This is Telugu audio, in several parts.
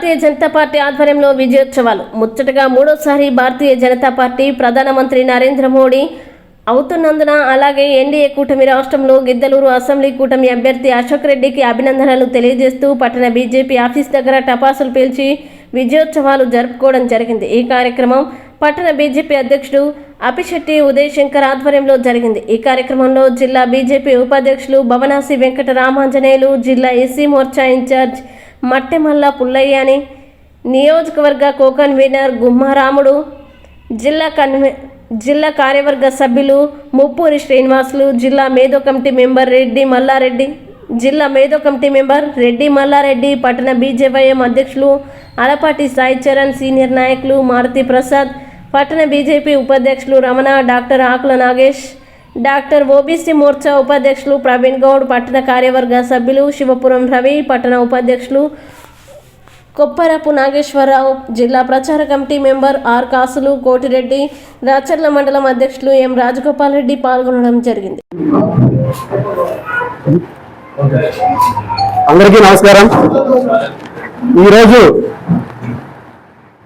భారతీయ జనతా పార్టీ ఆధ్వర్యంలో విజయోత్సవాలు ముచ్చటగా మూడోసారి భారతీయ జనతా పార్టీ ప్రధానమంత్రి నరేంద్ర మోడీ అవుతున్నందున అలాగే ఎన్డీఏ కూటమి రాష్ట్రంలో గిద్దలూరు అసెంబ్లీ కూటమి అభ్యర్థి అశోక్ రెడ్డికి అభినందనలు తెలియజేస్తూ పట్టణ బీజేపీ ఆఫీస్ దగ్గర టపాసులు పేల్చి విజయోత్సవాలు జరుపుకోవడం జరిగింది। ఈ కార్యక్రమం పట్టణ బీజేపీ అధ్యక్షుడు అపిశెట్టి ఉదయ్ శంకర్ ఆధ్వర్యంలో జరిగింది। ఈ కార్యక్రమంలో జిల్లా బీజేపీ ఉపాధ్యక్షులు భవనాసి వెంకట రామాంజనేయులు, జిల్లా ఎస్సీ మోర్చా ఇన్ఛార్జ్ మట్టెమల్ల పుల్లయ్యని, నియోజకవర్గ కో-కన్వీనర్ గుమ్మారాముడు, జిల్లా కార్యవర్గ సభ్యులు ముప్పూరి శ్రీనివాసులు, జిల్లా మేధో కమిటీ మెంబర్ రెడ్డి మల్లారెడ్డి, పట్టణ బీజేవైఎం అధ్యక్షులు అలపాటి సాయి చరణ్, సీనియర్ నాయకులు మారుతి ప్రసాద్, పట్టణ బీజేపీ ఉపాధ్యక్షులు రమణ, డాక్టర్ ఆకుల నాగేష్, డాక్టర్ ఓబీసీ మోర్చా ఉపాధ్యక్షులు ప్రవీణ్ గౌడ్, పట్టణ కార్యవర్గ సభ్యులు శివపురం రవి, పట్టణ ఉపాధ్యక్షులు కొప్పరపు నాగేశ్వరరావు, జిల్లా ప్రచార కమిటీ మెంబర్ ఆర్ కాసులు, కోటిరెడ్డి, రాచర్ల మండలం అధ్యక్షులు ఎం రాజగోపాల్ రెడ్డి పాల్గొనడం జరిగింది। అందరికీ నమస్కారం। ఈరోజు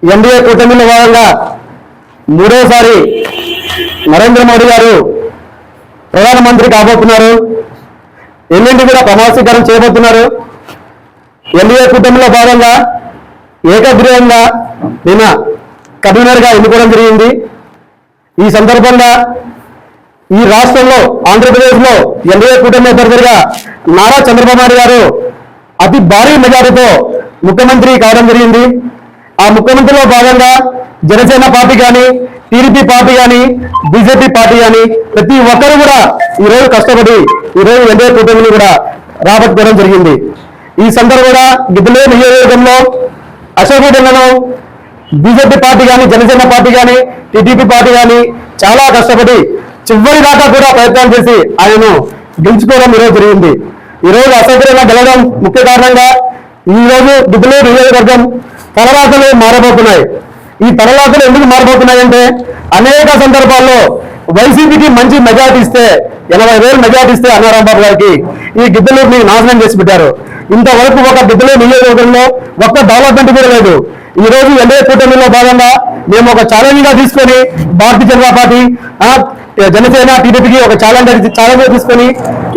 ఎన్డీఏ కూటమిలో భాగంగా మూడోసారి నరేంద్ర మోడీ గారు ప్రధానమంత్రి కాబోతున్నారు। ఎల్లుండి కూడా ప్రమాణ స్వీకారం చేయబోతున్నారు। ఎన్డీఏ కూటమిలో భాగంగా ఏకగ్రీవంగా నిన్న కన్వీనర్గా ఎన్నుకోవడం జరిగింది। ఈ సందర్భంగా ఈ రాష్ట్రంలో ఆంధ్రప్రదేశ్లో ఎన్డీఏ కూటమి అభ్యర్థిగా నారా చంద్రబాబు నాయుడు గారు అతి భారీ మెజారిటీతో ముఖ్యమంత్రి కావడం జరిగింది। ఆ ముఖ్యమంత్రిలో భాగంగా జనసేన పార్టీ కానీ, టీడీపీ పార్టీ కానీ, బీజేపీ పార్టీ కానీ ప్రతి ఒక్కరు కూడా ఈరోజు కష్టపడి ఈరోజు ఎన్డీఏ కూటమిని కూడా రాబట్టుకోవడం జరిగింది। ఈ సందర్భంగా గిద్దలూరు నియోజకవర్గంలో అశోక్ రెడ్డిలను బీజేపీ పార్టీ కానీ, జనసేన పార్టీ కానీ, టీడీపీ పార్టీ కానీ చాలా కష్టపడి చివరి దాకా కూడా ప్రయత్నాలు చేసి ఆయనను గెలుచుకోవడం ఈరోజు జరిగింది। ఈరోజు అశోక్ రెడ్డి గెలవడం ముఖ్య కారణంగా ఈరోజు గిద్దలూరు నియోజకవర్గం తలరాతలు మారబోతున్నాయి। ఈ తలరాతలు ఎందుకు మారబోతున్నాయంటే అనేక సందర్భాల్లో వైసీపీకి మంచి మెజార్టీ ఇస్తే 80,000 మెజార్టీ ఇస్తే అన్నారాంబాబు గారికి ఈ గిద్దలూరుని నాశనం చేసి పెట్టారు। ఇంతవరకు ఒక గిద్దలూరు నియోజకవర్గంలో ఒక్క డెవలప్మెంట్ కూడా లేదు। ఈ రోజు ఎన్డీఏ కూటమిలో భాగంగా మేము ఒక ఛాలెంజ్ గా తీసుకొని భారతీయ జనతా పార్టీ, జనసేన, టీడీపీకి ఒక ఛాలెంజ్ తీసుకొని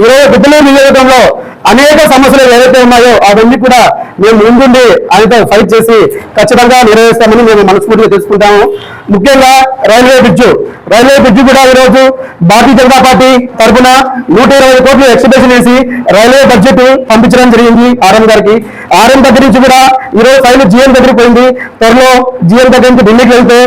ఈరోజు గిద్దలూరు నియోజకవర్గంలో అనేక సమస్యలు ఏవైతే ఉన్నాయో అవన్నీ కూడా మేము ముందుండి ఆయనతో ఫైట్ చేసి ఖచ్చితంగా నిర్వహిస్తామని మేము మనస్ఫూర్తిగా తెలుసుకుంటాము। ముఖ్యంగా రైల్వే బ్రిడ్జ్ కూడా ఈరోజు భారతీయ జనతా పార్టీ తరఫున 120 కోట్లు ఎక్స్పెక్టేషన్ వేసి రైల్వే బడ్జెట్ పంపించడం జరిగింది ఆర్ఎం గారికి। ఆర్ఎం దగ్గర నుంచి కూడా ఈరోజు ఫైల్ జీఎం దగ్గరికి పోయింది। త్వరలో జీఎం దగ్గర నుంచి ఢిల్లీకి వెళ్తే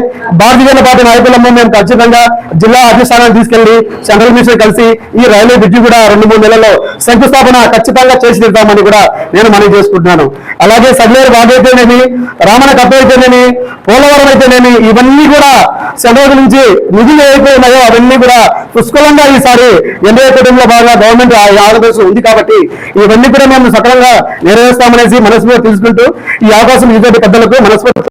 భారతీయ జనతా పార్టీ నాయకులమ్మ మేము ఖచ్చితంగా జిల్లా అధిష్టానాన్ని తీసుకెళ్లి సెంట్రల్ మినిస్టర్ కలిసి ఈ రైల్వే బ్రిడ్జ్ కూడా 2-3 నెలల్లో శంకుస్థాపన ఖచ్చితంగా చేసి తీద్దామని కూడా నేను మనవి చేసుకుంటున్నాను। అలాగే సగ్లేరు బాగు అయితేనేమి, రామణ కప్ప అయితేనేమి, పోలవరం అయితేనేమి ఇవన్నీ కూడా సెంట్రల్ నుంచి నిధులు ఏవైతే ఉన్నాయో అవన్నీ కూడా పుష్కలంగా ఈసారి ఎన్డీఏ కూటమిలో భాగంగా గవర్నమెంట్ ఆంధ్రప్రదేశ్ ఉంది కాబట్టి ఇవన్నీ కూడా మేము సక్రమంగా నెరవేరుస్తామనేసి మనస్ఫూర్తిగా తెలుసుకుంటూ ఈ అవకాశం ఇటువంటి పెద్దలకు మనస్ఫూర్తిగా